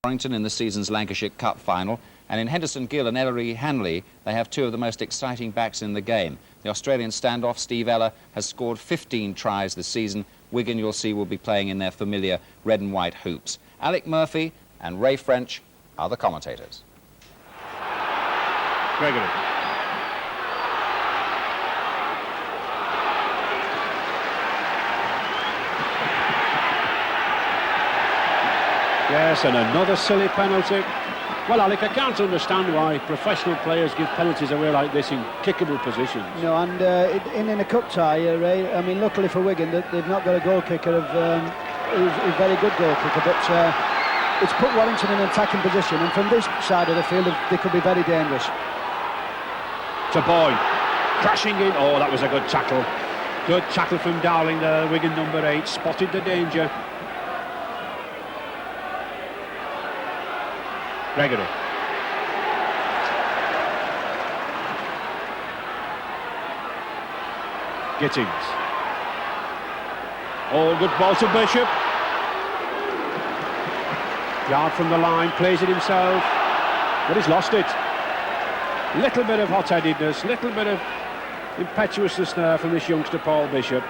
Warrington in the season's Lancashire Cup final, and in Henderson Gill and Ellery Hanley they have two of the most exciting backs in the game. The Australian standoff, Steve Ella, has scored 15 tries this season. Wigan, you'll see, will be playing in their familiar red and white hoops. Alec Murphy and Ray French are the commentators. Gregory. Yes, and another silly penalty. Well, Alec, I can't understand why professional players give penalties away like this in kickable positions. No, and in a cup tie, Ray, I mean, luckily for Wigan, they've not got a goal kicker who's a very good goal kicker, but it's put Warrington in an attacking position, and from this side of the field, they could be very dangerous. To Boyd, crashing in. Oh, that was a good tackle. Good tackle from Darling there, Wigan number 8, spotted the danger. Gregory. Gittings. Oh, good ball to Bishop. Yard from the line, plays it himself, but he's lost it. Little bit of hot-headedness, little bit of impetuousness there from this youngster Paul Bishop.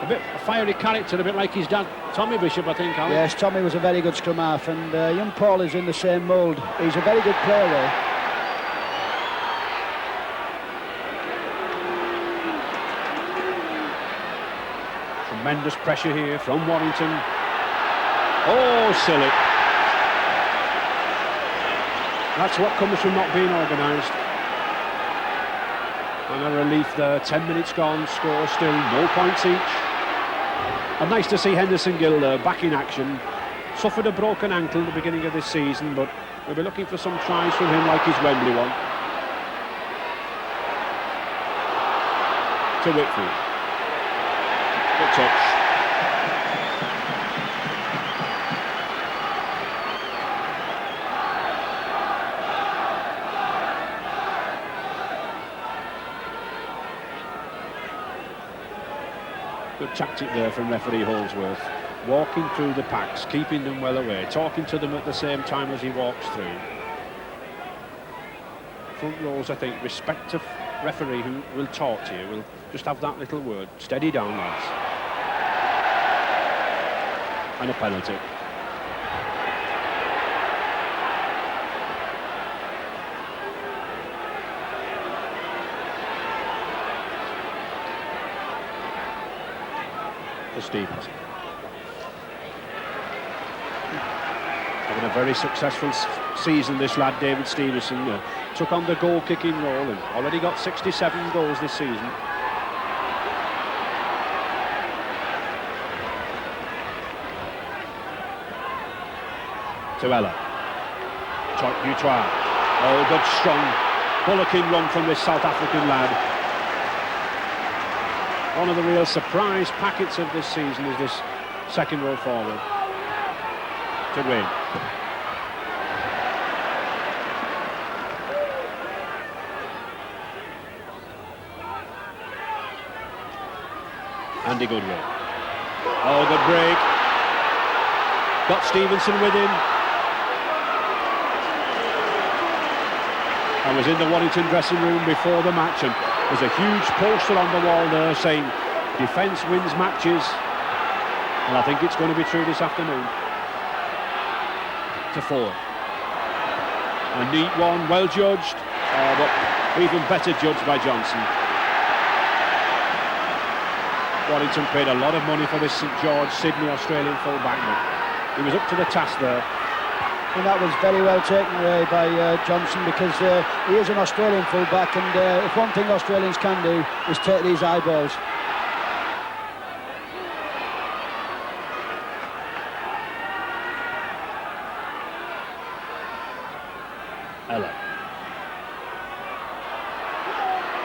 A bit a fiery character, a bit like his dad, Tommy Bishop, I think, Alex. Yes, Tommy was a very good scrum half, and young Paul is in the same mould. He's a very good player, Ray. Tremendous pressure here from Warrington. Oh, silly. That's what comes from not being organised. And a relief there, 10 minutes gone, score still, no points each. And nice to see Henderson Gill there, back in action. Suffered a broken ankle at the beginning of this season, but we'll be looking for some tries from him like his Wembley one. To Whitfield. Good touch. Good tactic there from referee Holdsworth, walking through the packs, keeping them well away, talking to them at the same time as he walks through. Front rows, I think, respect to referee who will talk to you, will just have that little word, steady down, lads. And a penalty. Stevenson. Having a very successful season, this lad David Stevenson. Took on the goal-kicking role and already got 67 goals this season. To Ella. Dutoit. Oh, good strong bullocking run from this South African lad. One of the real surprise packets of this season is this second row forward. To win. Andy Goodwin. Oh, good break. Got Stevenson with him. I was in the Warrington dressing room before the match, and there's a huge poster on the wall there saying defence wins matches, and I think it's going to be true this afternoon. To Ford. A neat one, well judged, but even better judged by Johnson. Warrington paid a lot of money for this St George Sydney Australian full-back, but he was up to the task there. And that was very well taken away by Johnson, because he is an Australian full-back, and if one thing Australians can do is take these eyeballs. Ella.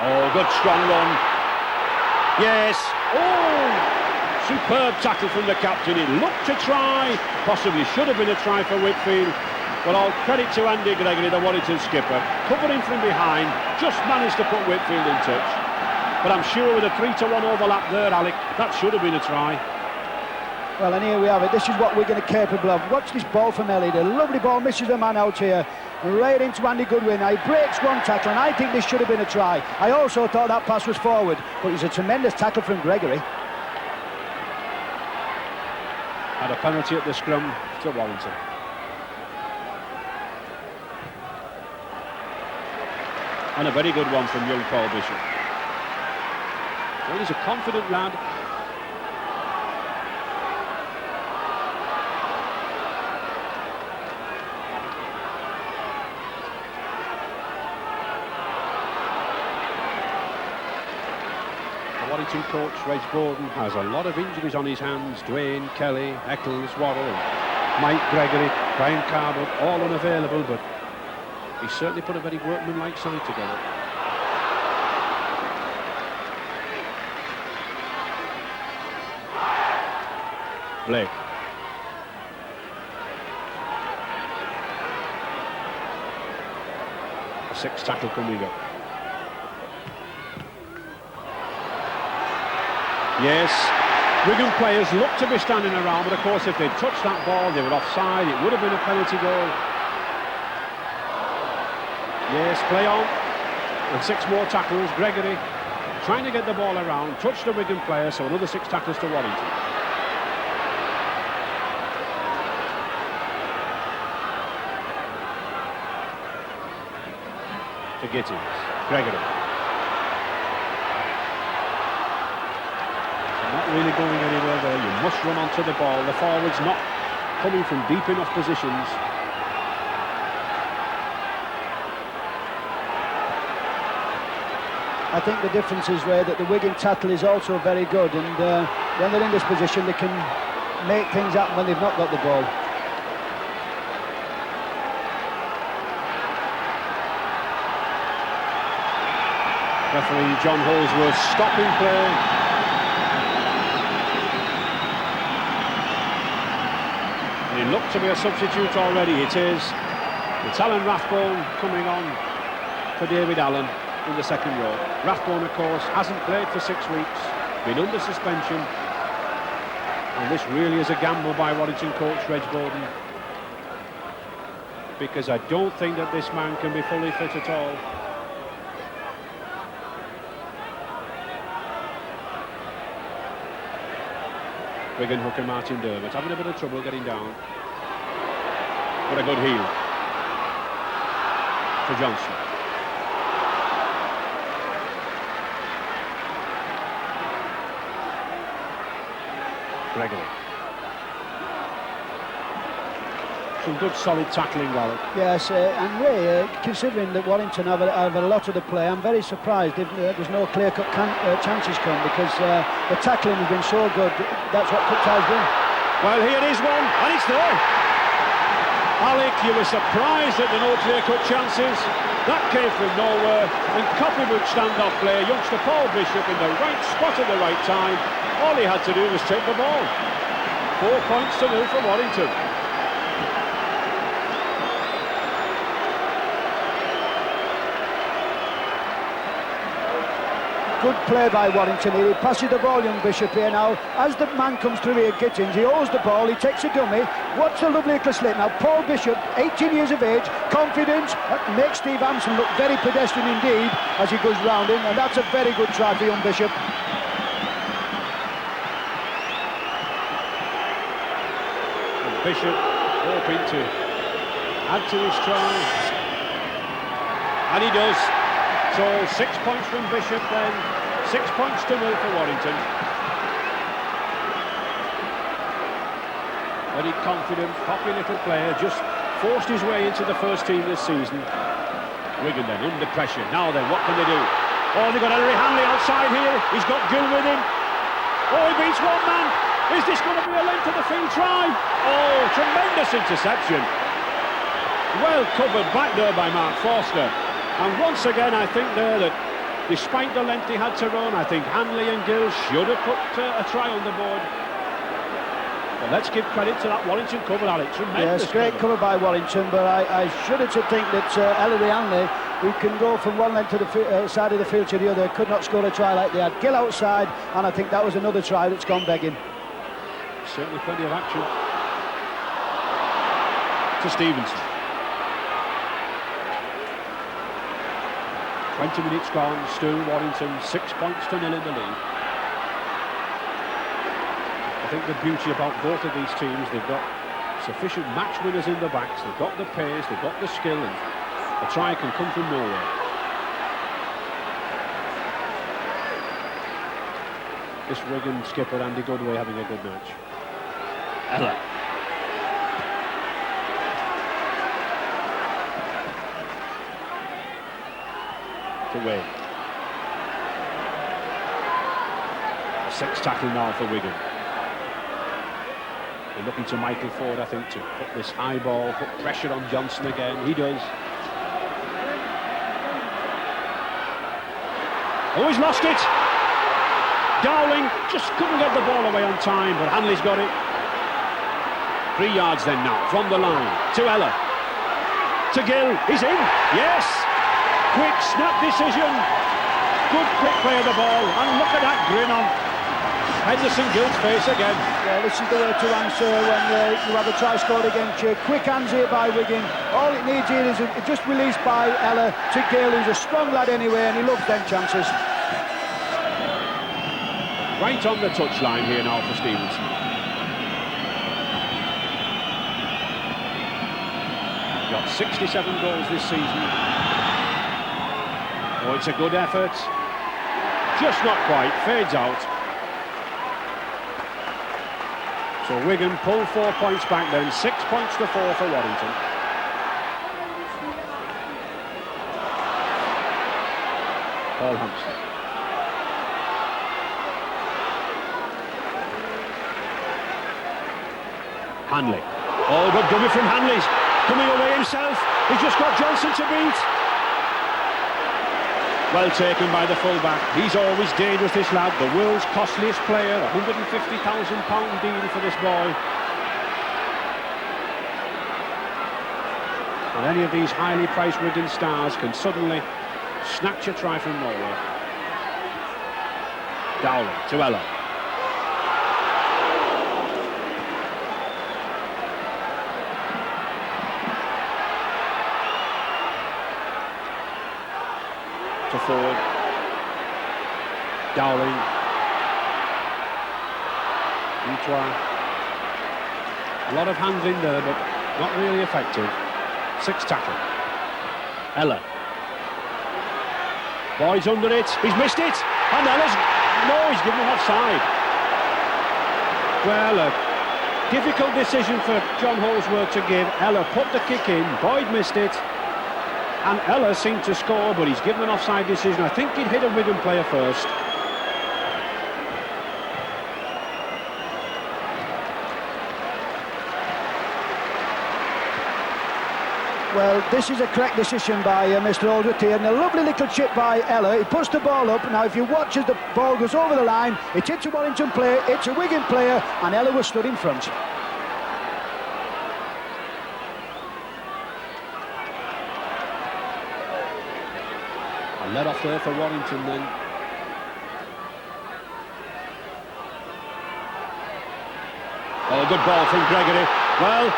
Oh, good strong run. Yes. Oh, superb tackle from the captain. He looked to try, possibly should have been a try for Whitfield. Well, all credit to Andy Gregory, the Warrington skipper, covering from behind, just managed to put Whitfield in touch. But I'm sure with a 3-to-1 overlap there, Alec, that should have been a try. Well, and here we have it. This is what Wigan are capable of. Watch this ball from Elliott. A lovely ball, misses the man out here. Right into Andy Goodwin. He breaks one tackle, and I think this should have been a try. I also thought that pass was forward, but it's a tremendous tackle from Gregory. Had a penalty at the scrum to Warrington. And a very good one from young Paul Bishop. Well, he's a confident lad. The Warrington coach, Reg Borden, has a lot of injuries on his hands. Dwayne, Kelly, Eccles, Worrell, Mike Gregory, Brian Carbon, all unavailable, but he's certainly put a very workmanlike side together. Blake. A sixth tackle coming up. Yes, Wigan players look to be standing around, but of course if they'd touched that ball, they were offside. It would have been a penalty goal. Yes, play on. And 6 more tackles. Gregory trying to get the ball around, touched the Wigan player, so another 6 tackles to Warrington. To Gittins, Gregory. Not really going anywhere there. You must run onto the ball. The forward's not coming from deep enough positions. I think the difference is, Ray, that the Wigan tackle is also very good, and when they're in this position, they can make things happen when they've not got the ball. Referee John Holsworth stopping play. And it looked to be a substitute already. It is. It's Alan Rathbone coming on for David Allen in the second row. Rathbone, of course, hasn't played for 6 weeks, been under suspension, and this really is a gamble by Warrington coach Reg Borden, because I don't think that this man can be fully fit at all. Wigan hooker Martin Dermott having a bit of trouble getting down. But a good heel for Johnson. Gregory. Some good solid tackling, Warren. Yes, and Ray, considering that Warrington have a lot of the play, I'm very surprised there's no clear-cut chances come, because the tackling has been so good. That's what put ties win. Well, here is one, and it's there. Alec, you were surprised at the no clear-cut chances. That came from nowhere, and copybook stand-off player, youngster Paul Bishop, in the right spot at the right time. All he had to do was take the ball. 4 points to 0 for Warrington. Good play by Warrington here. He passes the ball, young Bishop here now. As the man comes through here, Gittins, he holds the ball, he takes a dummy. What's a lovely little slit now. Paul Bishop, 18 years of age, confidence, makes Steve Hampson look very pedestrian indeed as he goes round him, and that's a very good try for young Bishop. And Bishop hoping to add to his try, and he does. So 6 points from Bishop then, 6 points to 0 for Warrington. Very confident, poppy little player, just forced his way into the first team this season. Wigan then under pressure. Now then, what can they do? Oh, they've got Ellery Hanley outside here. He's got Gill with him. Oh, he beats one man. Is this going to be a length of the field try? Oh, tremendous interception. Well covered back there by Mark Forster. And once again, I think there that despite the length he had to run, I think Hanley and Gill should have put a try on the board. But let's give credit to that Warrington cover, Alex. Tremendous. Yes, great cover by Warrington, but I shudder to think that Ellery Hanley, who can go from one end to the side of the field to the other, could not score a try like they had. Gill outside, and I think that was another try that's gone begging. certainly plenty of action. To Stevenson. 20 minutes gone, still Warrington 6 points to 0 in the lead. I think the beauty about both of these teams, they've got sufficient match winners in the backs, they've got the pace, they've got the skill, and a try can come from nowhere. This Wigan skipper Andy Goodway having a good match. Ella. To Wayne. A 6 tackle now for Wigan. They're looking to Michael Ford, I think, to put this high ball, put pressure on Johnson again. He does. Oh, he's lost it! Dowling just couldn't get the ball away on time, but Hanley's got it. 3 yards then now, from the line, to Ella. To Gill, he's in, yes! Quick snap decision. Good quick play of the ball, and look at that grin on Henderson Gill's face again. Yeah, this is the way to answer when you have a try scored against you. Quick hands here by Wigan. All it needs here is just released by Ella to Gill, who's a strong lad anyway, and he loves them chances. Right on the touchline here now for Stevenson. Got 67 goals this season. Oh, it's a good effort. Just not quite, fades out. So Wigan pull 4 points back then, 6 points to 4 for Warrington. Paul Hampson. Hanley. Oh, good dummy from Hanley's. Coming away himself. He's just got Johnson to beat. Well taken by the fullback. He's always dangerous, this lad. The world's costliest player. £150,000 deal for this boy. And any of these highly priced Wigan stars can suddenly snatch a try from nowhere. Dowling to Ella. To Ford. Dowling. Dutoit. A lot of hands in there, but not really effective. 6 tackle. Ella. Boyd's under it. He's missed it. And Ella's... No, he's given him offside. Well, a difficult decision for John Holsworth to give. Ella put the kick in. Boyd missed it. And Ella seemed to score, but he's given an offside decision. I think he'd hit a Wigan player first. Well, this is a correct decision by Mr. Holdsworth here, and a lovely little chip by Ella. He puts the ball up. Now, if you watch as the ball goes over the line, it hits a Warrington player, it's a Wigan player, and Ella was stood in front. A let off there for Warrington then. Oh, good ball from Gregory. Well,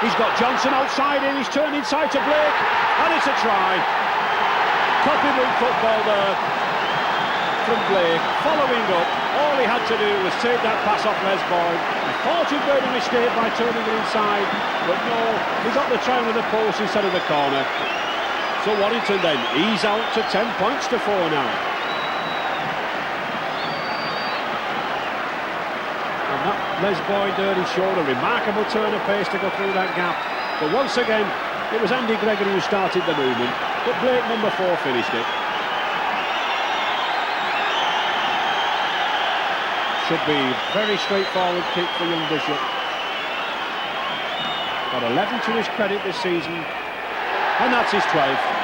he's got Johnson outside in, he's turned inside to Blake, and it's a try. Copybook football there from Blake, following up. All he had to do was take that pass off Les Boyd. He thought he'd made a mistake by turning it inside, but no, he got the try with the post instead of the corner. So Warrington then, he's out to 10 points to 4 now. And that Les Boyd there, he showed a remarkable turn of pace to go through that gap. But once again, it was Andy Gregory who started the movement, but Blake number 4 finished it. Should be very straightforward kick for young Bishop. Got 11 to his credit this season, and that's his 12th.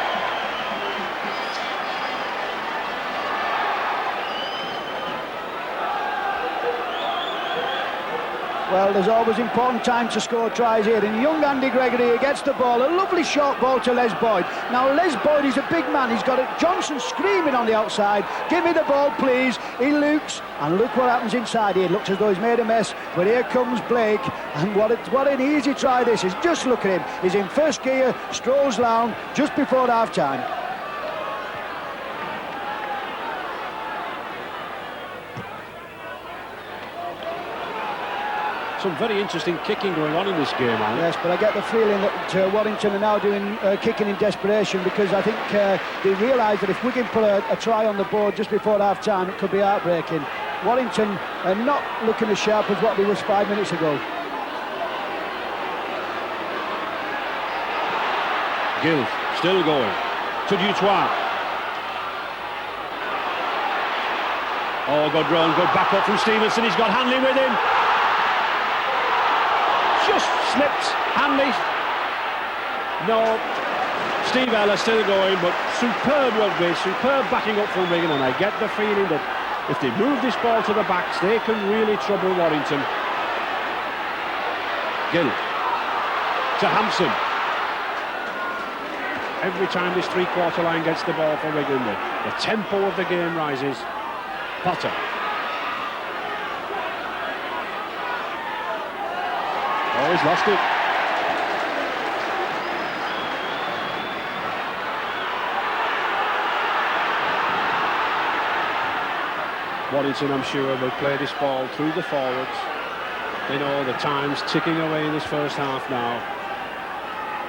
Well, there's always important time to score tries here. And young Andy Gregory gets the ball. A lovely short ball to Les Boyd. Now, Les Boyd is a big man. He's got Johnson screaming on the outside. Give me the ball, please. He looks, and look what happens inside here. It looks as though he's made a mess. But here comes Blake. And what an easy try this is. Just look at him. He's in first gear, strolls down just before half-time. Some very interesting kicking going on in this game, Alan. Yes, but I get the feeling that Warrington are now doing kicking in desperation, because I think they realise that if Wigan put a try on the board just before half-time, it could be heartbreaking. Warrington are not looking as sharp as what they was 5 minutes ago. Gill still going to Dutois. Oh, good run, good back up from Stevenson. He's got Hanley with him. Just slips Hanley. No, Steve Ella still going, but superb rugby, superb backing up from Wigan, and I get the feeling that if they move this ball to the backs, they can really trouble Warrington. Gill to Hampson. Every time this three-quarter line gets the ball for Wigan, the tempo of the game rises. Potter. Oh, he's lost it. Warrington, I'm sure, will play this ball through the forwards. They know the time's ticking away in this first half now.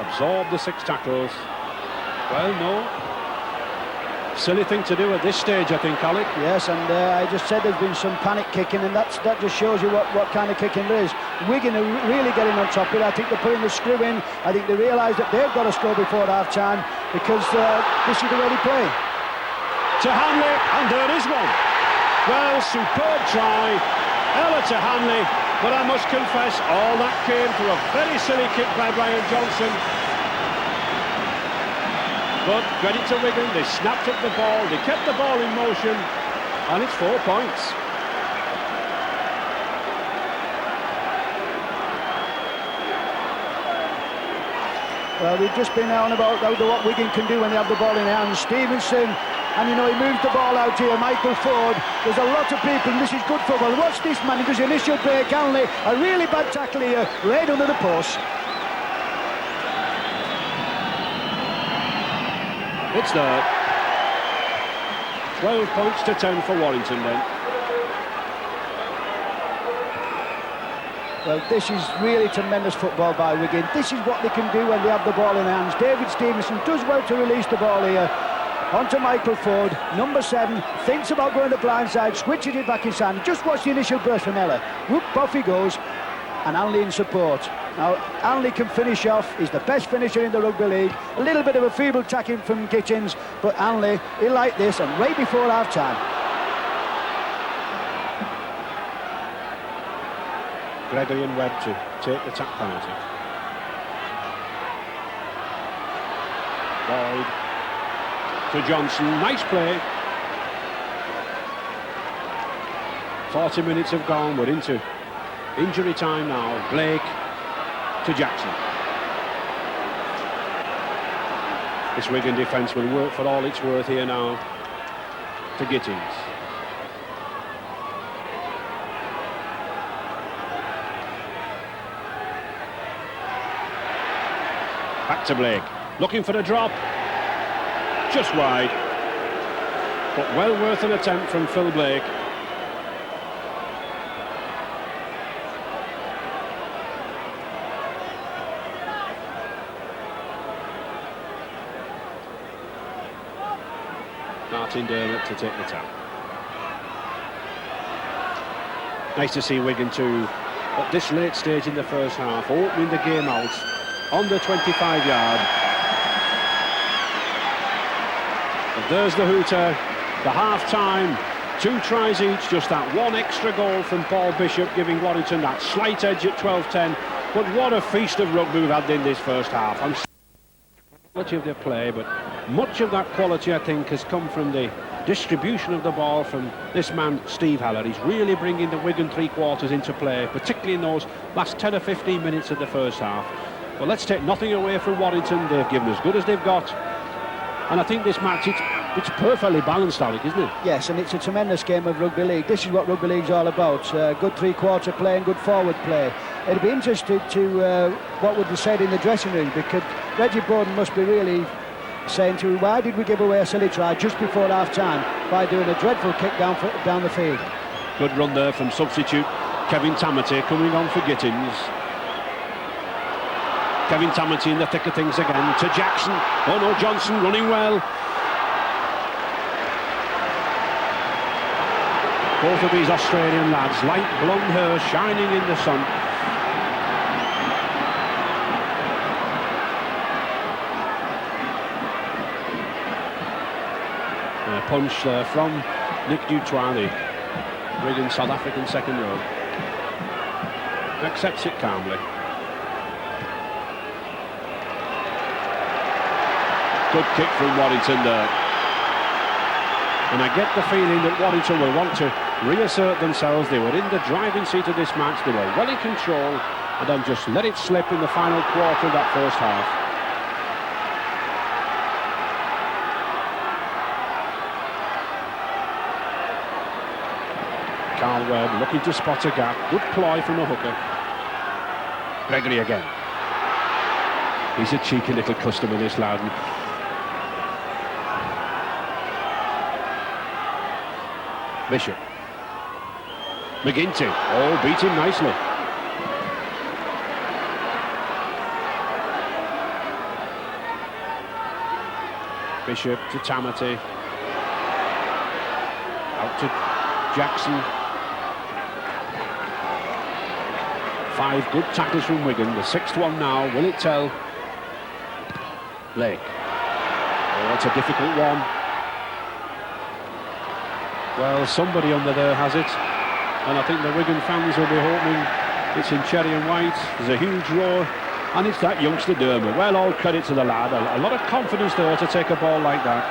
Absorb the 6 tackles. Well, no. Silly thing to do at this stage, I think, Alec. Yes, and I just said there's been some panic kicking, and that just shows you what kind of kicking there is. Wigan are really getting on top of it. I think they're putting the screw in. I think they realise that they've got to score before half-time, because this is the way they play. To Hanley, and there is one. Well, superb try. Ella to Hanley, but I must confess, all that came through a very silly kick by Brian Johnson. But credit to Wigan, they snapped up the ball, they kept the ball in motion, and it's 4 points. Well, we've just been on about what Wigan can do when they have the ball in hand. Stevenson, and you know, he moves the ball out here. Michael Ford, there's a lot of people, and this is good football. Watch this man, he does the initial break. Hanley, a really bad tackle here, right under the post. It's there. 12 points to 10 for Warrington then. Well, this is really tremendous football by Wigan. This is what they can do when they have the ball in hands. David Stevenson does well to release the ball here. Onto Michael Ford, number 7, thinks about going the blind side, switches it back inside. Just watch the initial burst from Ella. Whoop, off he goes. And Hanley in support. Now, Hanley can finish off. He's the best finisher in the Rugby League. A little bit of a feeble tackling from Gittins, but Hanley, he liked this, and right before half-time. Gregory and Webb to take the tap penalty. Boyd to Johnson. Nice play. 40 minutes have gone. We're into injury time now. Blake to Jackson. This Wigan defence will work for all it's worth here now. To Gittins. Back to Blake. Looking for a drop. Just wide. But well worth an attempt from Phil Blake. Martin Dermott to take the tap. Nice to see Wigan too, at this late stage in the first half, opening the game out on the 25-yard. And there's the hooter, the half-time, 2 tries each, just that one extra goal from Paul Bishop, giving Warrington that slight edge at 12-10. But what a feast of rugby we've had in this first half. I'm quality of their play, but much of that quality, I think, has come from the distribution of the ball from this man, Steve Haller. He's really bringing the Wigan three-quarters into play, particularly in those last 10 or 15 minutes of the first half. But let's take nothing away from Warrington. They've given as good as they've got. And I think this match, it's perfectly balanced, Alec, isn't it? Yes, and it's a tremendous game of rugby league. This is what rugby league's all about. Good three-quarter play and good forward play. It'd be interesting to what would be said in the dressing room, because Reggie Bowden must be really saying to him, why did we give away a silly try just before half-time by doing a dreadful kick down the field? Good run there from substitute Kevin Tamati coming on for Gittins. Kevin Tamati in the thick of things again to Jackson. Oh no, Johnson running well. Both of these Australian lads, light blonde hair shining in the sun. A punch there from Nick Dutoit, the Wigan South African second row. Accepts it calmly. Good kick from Warrington there. And I get the feeling that Warrington will want to reassert themselves. They were in the driving seat of this match. They were well in control, and then just let it slip in the final quarter of that first half. Carl Webb looking to spot a gap. Good ploy from the hooker. Gregory again. He's a cheeky little customer, this lad. Bishop. McGinty. Oh, beat him nicely. Bishop to Tamati. Out to Jackson. 5 good tackles from Wigan. The 6th one now. Will it tell? Blake. Oh, it's a difficult one. Well, somebody under there has it, and I think the Wigan fans will be hoping it's in cherry and white. There's a huge roar, and it's that youngster Dermot. Well, all credit to the lad. A lot of confidence there to take a ball like that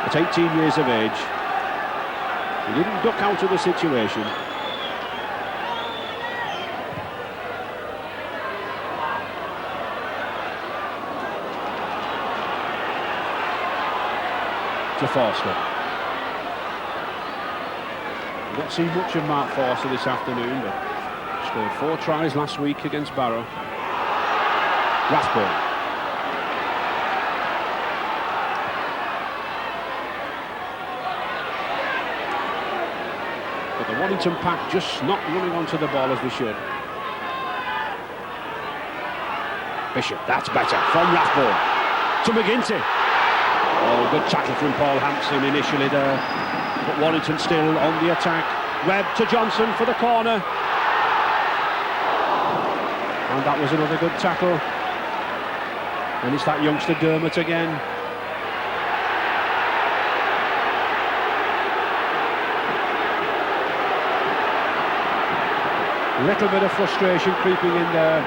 at 18 years of age. He didn't duck out of the situation. To Forster. Not seen much of Mark Forster this afternoon, but scored 4 tries last week against Barrow. Rathbone. But the Warrington pack just not running onto the ball as they should. Bishop, that's better, from Rathbone to McGinty. Oh, good tackle from Paul Hampson initially there. But Warrington still on the attack. Webb to Johnson for the corner. And that was another good tackle. And it's that youngster Dermot again. Little bit of frustration creeping in there.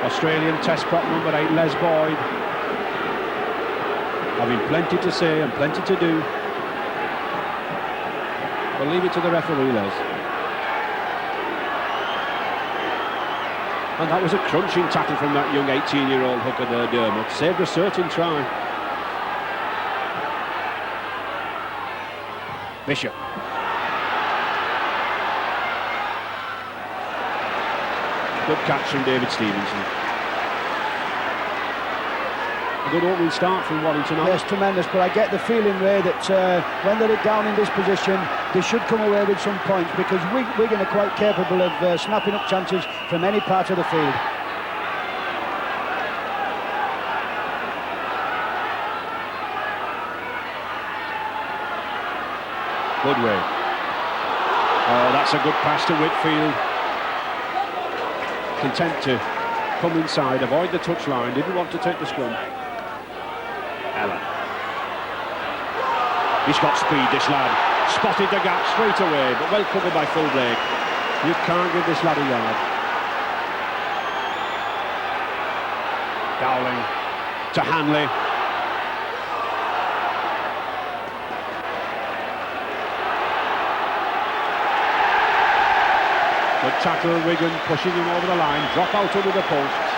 Australian test prop number 8, Les Boyd. Having plenty to say and plenty to do. We'll leave it to the referee, Les. And that was a crunching tackle from that young 18-year-old hooker there, Dermot. Saved a certain try. Bishop. Good catch from David Stevenson. A good opening start from Warrington. Yes, tremendous, but I get the feeling, Ray, that when they're down in this position, they should come away with some points, because Wigan are quite capable of snapping up chances from any part of the field. Goodway. Oh, that's a good pass to Whitfield. Content to come inside, avoid the touchline, didn't want to take the scrum. Allen. He's got speed, this lad. Spotted the gap straight away, but well covered by Phil Blake. You can't give this lad a yard. Dowling to Hanley. tackle. Wigan pushing him over the line. Drop out under the posts.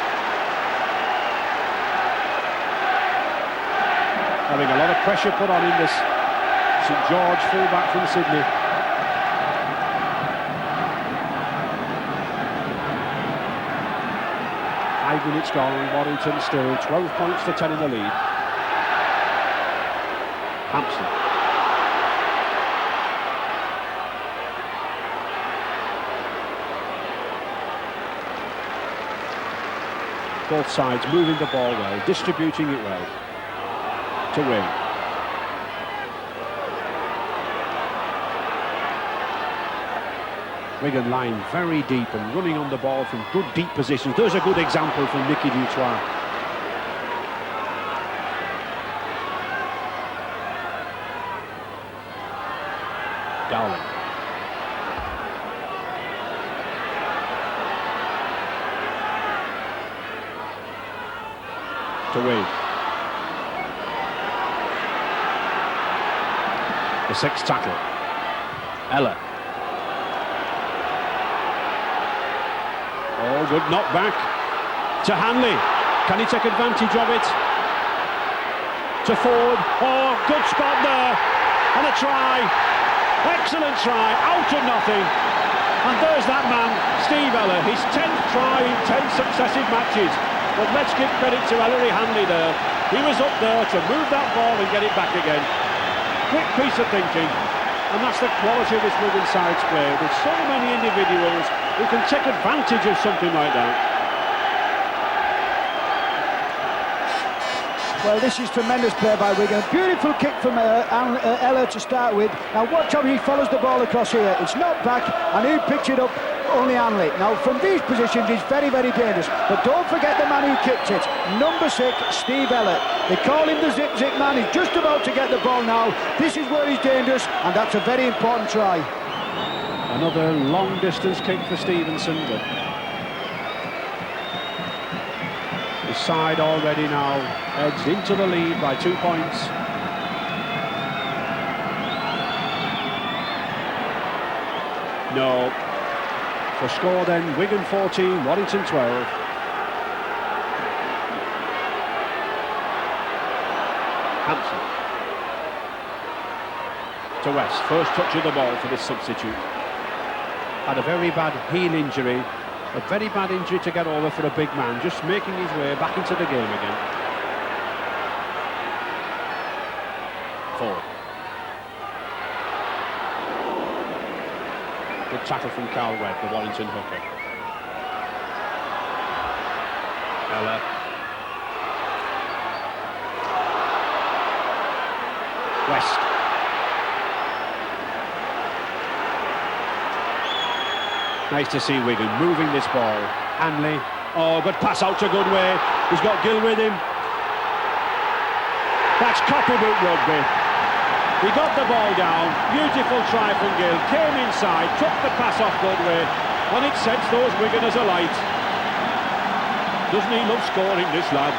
Having a lot of pressure put on him, this St George fullback from Sydney. 5 minutes gone, Warrington still 12 points to 10 in the lead. Hampson. Both sides moving the ball well, distributing it well. To win. Wigan line very deep and running on the ball from good deep positions. There's a good example from Nicky Dutoit. Dowling. To win. The sixth tackle. Ella. Oh, good knockback to Hanley. Can he take advantage of it? To Ford. Oh, good spot there. And a try. Excellent try. Out of nothing. And there's that man, Steve Ella. His 10th try in 10 successive matches. But let's give credit to Ellery Hanley there. He was up there to move that ball and get it back again. Quick piece of thinking. And that's the quality of this Wigan side's play. With so many individuals who can take advantage of something like that. Well, this is tremendous play by Wigan. A beautiful kick from Ella to start with. Now watch how he follows the ball across here. It's not back, and he picked it up, only Hanley. Now from these positions he's very, very dangerous. But don't forget the man who kicked it. Number 6, Steve Ella. They call him the zip-zip man. He's just about to get the ball now. This is where he's dangerous, and that's a very important try. Another long distance kick for Stevenson, but his side already now edged into the lead by 2 points. No. For score then, Wigan 14, Warrington 12. Hampson. To West, first touch of the ball for this substitute. Had a very bad heel injury, a very bad injury to get over for a big man, just making his way back into the game again. Ford. Good tackle from Carl Webb, the Warrington hooker. Ella. West. Nice to see Wigan moving this ball. Hanley. Oh, good pass out to Goodway. He's got Gill with him. That's copybook rugby. He got the ball down. Beautiful try from Gill. Came inside, took the pass off Goodway. And it sets those Wiganers alight. Doesn't he love scoring, this lad?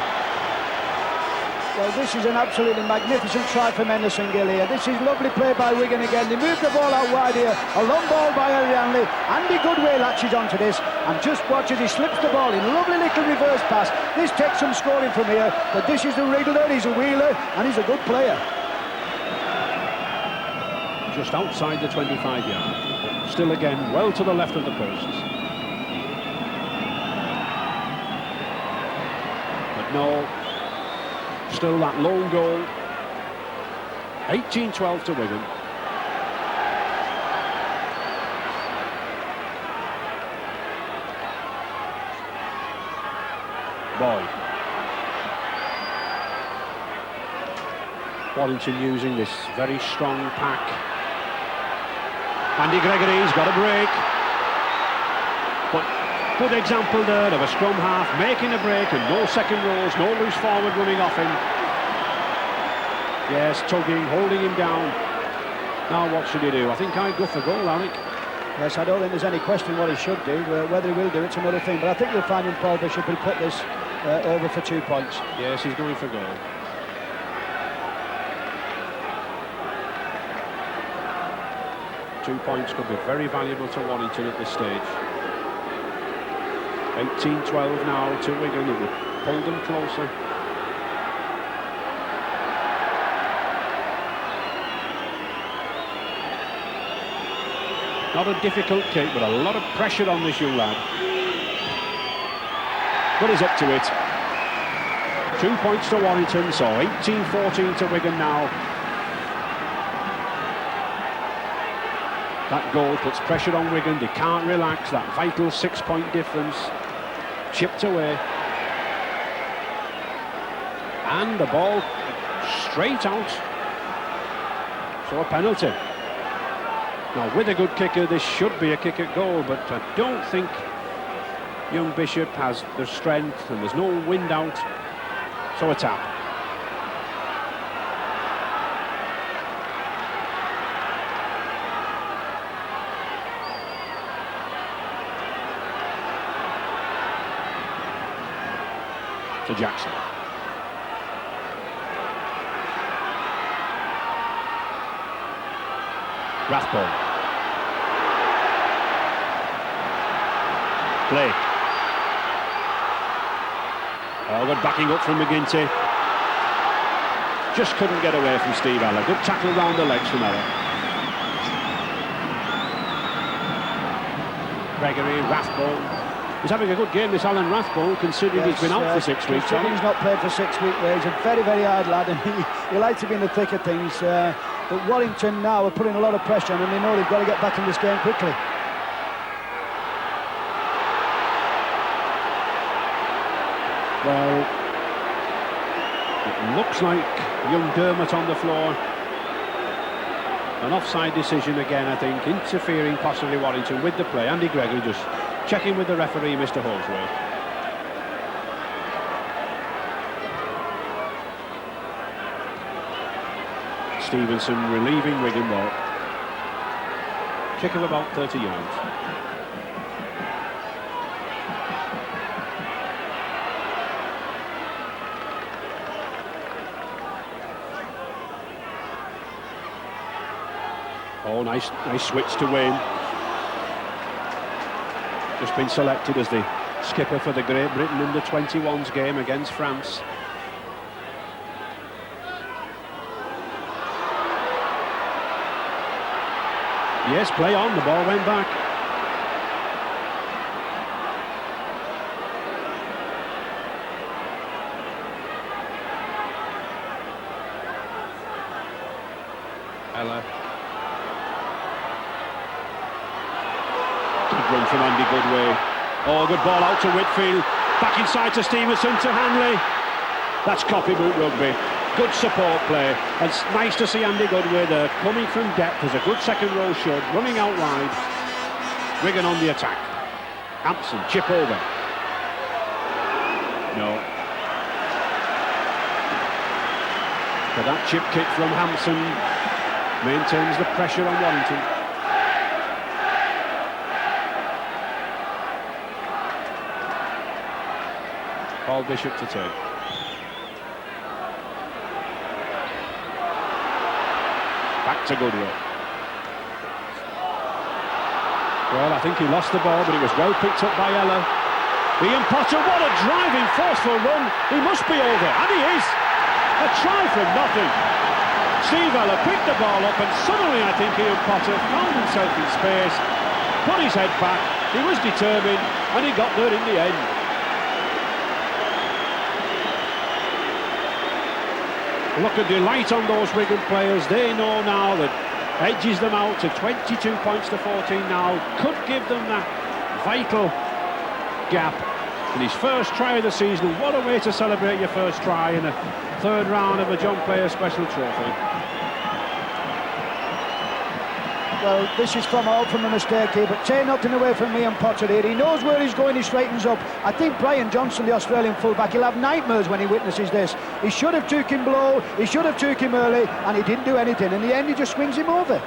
Well, this is an absolutely magnificent try from Henderson Gill here. This is lovely play by Wigan again. They move the ball out wide here. A long ball by Hanley. Andy Goodway latches onto this and just watch as he slips the ball in. Lovely little reverse pass. This takes some scoring from here, but this is the wriggler. He's a wheeler and he's a good player. Just outside the 25-yard. Still again, well to the left of the posts. But no. Still that lone goal. 18-12 to Wigan. Boyd. Warrington using this very strong pack. Andy Gregory's got a break. But good example there of a scrum half making a break and no second rows, no loose forward running off him. Yes, tugging, holding him down. Now what should he do? I think I'd go for goal, Alec. Yes, I don't think there's any question what he should do. Whether he will do it's another thing. But I think you'll find in Paul Bishop will put this over for 2 points. Yes, he's going for goal. .2 points could be very valuable to Warrington at this stage. 18-12 now to Wigan. It would pull them closer. Not a difficult kick, but a lot of pressure on this young lad. But he's up to it. 2 points to Warrington, so 18-14 to Wigan now. That goal puts pressure on Wigan. They can't relax. That vital 6-point difference. Chipped away. And the ball straight out. So a penalty. Now, with a good kicker, this should be a kick at goal, but I don't think young Bishop has the strength, and there's no wind out. So a tap. To Jackson. Rathbone. Blake. Oh, good backing up from McGinty. Just couldn't get away from Steve Ella. Good tackle round the legs from Ella. Gregory, Rathbone. He's having a good game, this Alan Rathbone, considering he's been out for 6 weeks. He's not played for 6 weeks. He's a very, very hard lad, and he likes to be in the thick of things. But Warrington now are putting a lot of pressure on, and they know they've got to get back in this game quickly. Well, it looks like young Dermot on the floor. An offside decision again, I think, interfering possibly Warrington with the play. Andy Gregory just checking with the referee, Mr. Holsworth. Stevenson relieving Wigan ball. Kick of about 30 yards. Oh, nice switch to Wayne. Just been selected as the skipper for the Great Britain under-21s game against France. Yes, play on, the ball went back. Ella. Good run from Andy Goodway. Oh, good ball out to Whitfield. Back inside to Stevenson, to Hanley. That's copybook rugby. Good support play. And it's nice to see Andy Goodway there, coming from depth as a good second row should, running out wide. Wigan on the attack. Hampson, chip over. No. But that chip kick from Hampson maintains the pressure on Warrington. Paul Bishop to take. Back to Goodway. Well, I think he lost the ball, but it was well picked up by Ella. Ian Potter, what a driving, forceful run. He must be over, and he is. A try from nothing. Steve Ella picked the ball up, and suddenly I think Ian Potter found himself in space, put his head back, he was determined, and he got there in the end. Look at the light on those Wigan players. They know now that edges them out to 22 points to 14 now. Could give them that vital gap in his first try of the season. What a way to celebrate your first try in a third round of a John Player Special Trophy. Well, this is from a mistake here, but take nothing away from Ian Potter here. He knows where he's going, he straightens up. I think Brian Johnson, the Australian fullback, he'll have nightmares when he witnesses this. He should have took him below, he should have took him early, and he didn't do anything. In the end, he just swings him over.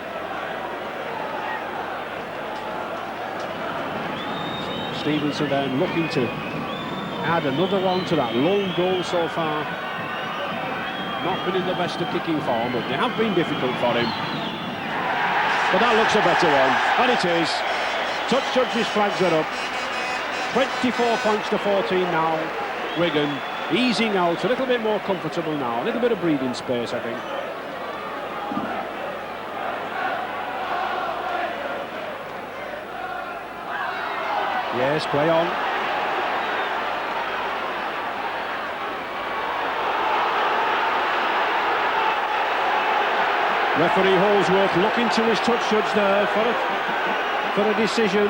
Stevenson then looking to add another one to that lone goal so far. Not been in the best of kicking form, but they have been difficult for him. But that looks a better one, and it is. Touch judges flags it up. 24 points to 14 now. Wigan easing out, a little bit more comfortable now, a little bit of breathing space, I think. Yes, play on. Referee Holsworth looking to his touch judge there for a decision.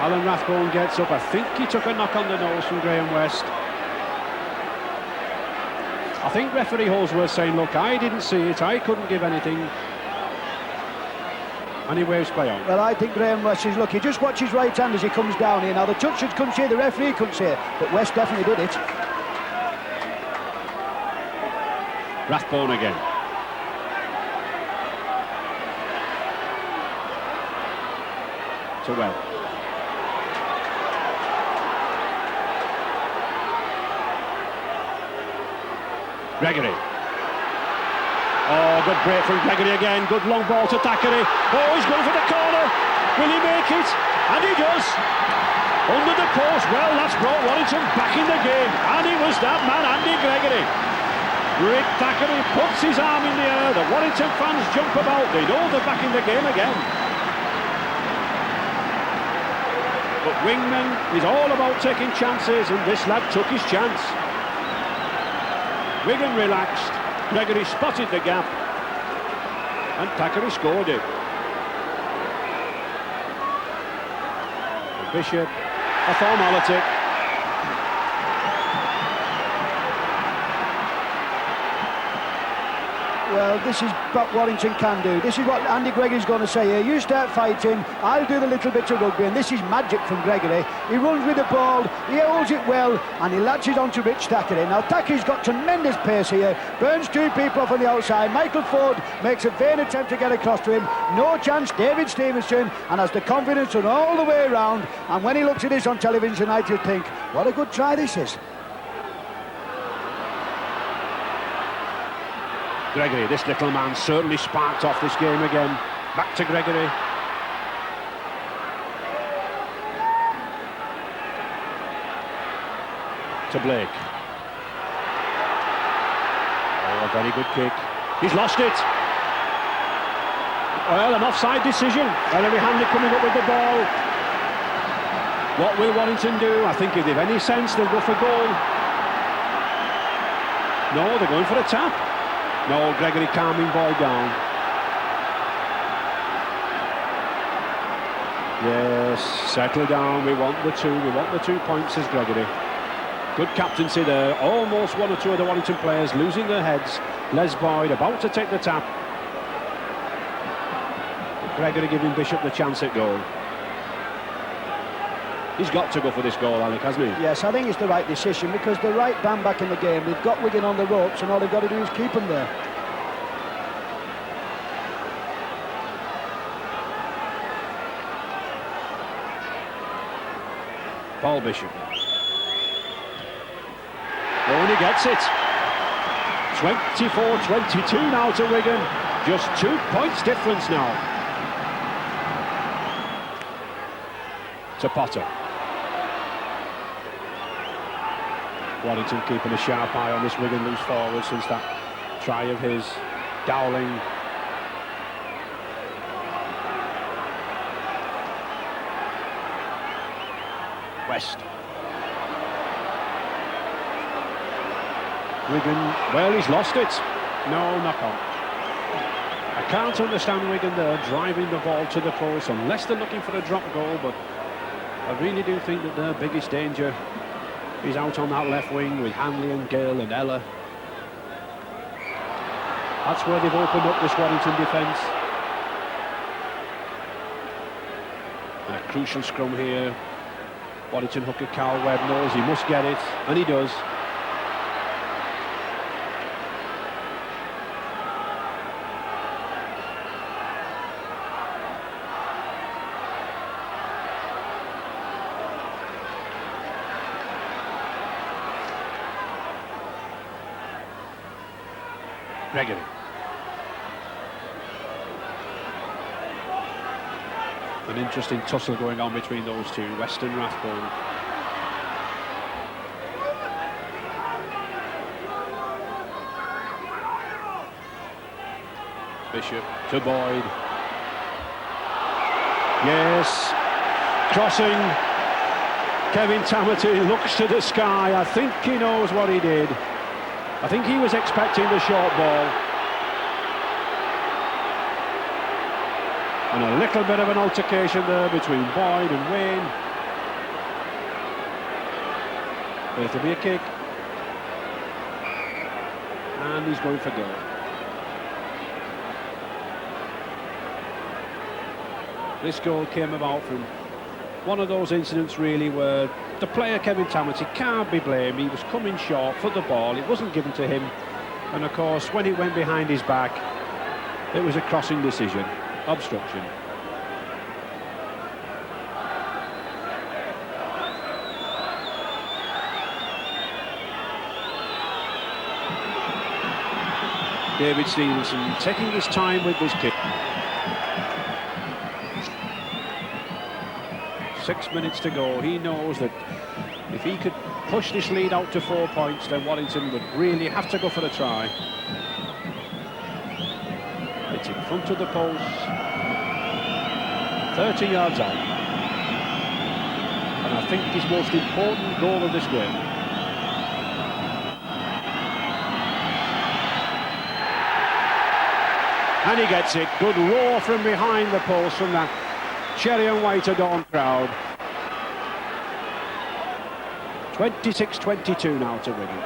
Alan Rathbone gets up. I think he took a knock on the nose from Graham West. I think referee Holsworth saying, look, I didn't see it, I couldn't give anything. And he waves play on. Well, I think Graham West is lucky. Just watch his right hand as he comes down here. Now, the touch judge couldn't see it, the referee couldn't see it, but West definitely did it. Rathbone again. To well. Gregory. Oh, good break from Gregory again. Good long ball to Thackeray. Oh, he's going for the corner. Will he make it? And he does. Under the post. Well, that's brought Warrington back in the game. And it was that man, Andy Gregory. Rick Thackeray puts his arm in the air. The Warrington fans jump about. They know they're back in the game again. But Wingman is all about taking chances, and this lad took his chance. Wigan relaxed. Gregory spotted the gap, and Thackeray scored it. And Bishop, a formality. Well, this is what Warrington can do. This is what Andy Gregory's going to say here. You start fighting, I'll do the little bit of rugby, and this is magic from Gregory. He runs with the ball, he holds it well, and he latches onto Rich Thackeray. Now, Thackeray's got tremendous pace here, burns two people off on the outside. Michael Ford makes a vain attempt to get across to him. No chance, David Stevenson, and has the confidence to run all the way around. And when he looks at this on television tonight, he'll think, what a good try this is. Gregory, this little man certainly sparked off this game again. Back to Gregory. To Blake. Oh, a very good kick. He's lost it. Well, an offside decision. Ellery Hanley coming up with the ball. What will Warrington do? I think if they've any sense, they'll go for goal. No, they're going for a tap. No, Gregory calming ball down. Yes, settle down, we want the 2 points, says Gregory. Good captaincy there, almost one or two of the Warrington players losing their heads. Les Boyd about to take the tap. Gregory giving Bishop the chance at goal. He's got to go for this goal, Alec, hasn't he? Yes, I think it's the right decision, because the right band back in the game, they've got Wigan on the ropes, and all they've got to do is keep them there. Paul Bishop. Oh, and he gets it. 24-22 now to Wigan. Just 2 points difference now. To Potter. Warrington keeping a sharp eye on this Wigan loose forward since that try of his. Dowling. West. Wigan, well, he's lost it. No, knock on. I can't understand Wigan there driving the ball to the post unless they're looking for a drop goal, but I really do think that their biggest danger is out on that left wing with Hanley and Gale and Ella. That's where they've opened up this Warrington defence. And a crucial scrum here. Warrington hooker Carl Webb knows he must get it, and he does. Gregory. An interesting tussle going on between those two, Western Rathbone. Bishop to Boyd. Yes, crossing. Kevin Tamati looks to the sky. I think he knows what he did. I think he was expecting the short ball. And a little bit of an altercation there between Boyd and Wayne. There's to be a kick. And he's going for goal. This goal came about from one of those incidents really where the player Kevin Tamati can't be blamed. He was coming short for the ball, it wasn't given to him, and of course when it went behind his back it was a crossing decision, obstruction. David Stevenson taking his time with this kick. 6 minutes to go. He knows that if he could push this lead out to 4 points, then Warrington would really have to go for a try. It's in front of the post, 30 yards out, and I think his most important goal of this game. And he gets it. Good roar from behind the post from that cherry and white adorned crowd. 26-22 now to Wigan.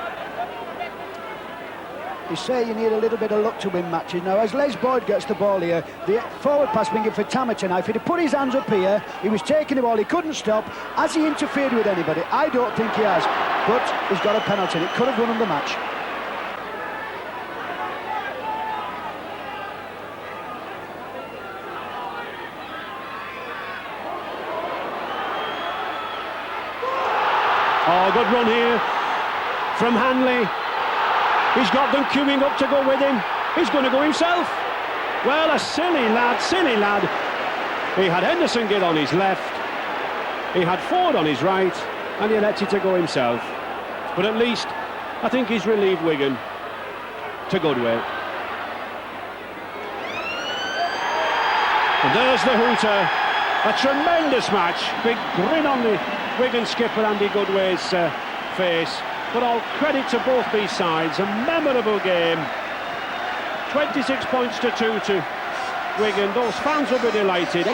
You say you need a little bit of luck to win matches. Now, as Les Boyd gets the ball here, the forward pass being given for Tamati now. If he'd have put his hands up here, he was taking the ball, he couldn't stop. Has he interfered with anybody? I don't think he has, but he's got a penalty. It could have won him the match. Oh, good run here from Hanley. He's got them queuing up to go with him. He's going to go himself. Well, a silly lad, silly lad. He had Henderson Gill on his left, he had Ford on his right, and he elected to go himself. But at least, I think he's relieved Wigan to Goodwill. And there's the hooter. A tremendous match. Big grin on the Wigan skipper Andy Goodway's face. But all credit to both these sides. A memorable game. 26 points to 2 to Wigan. Those fans will be delighted.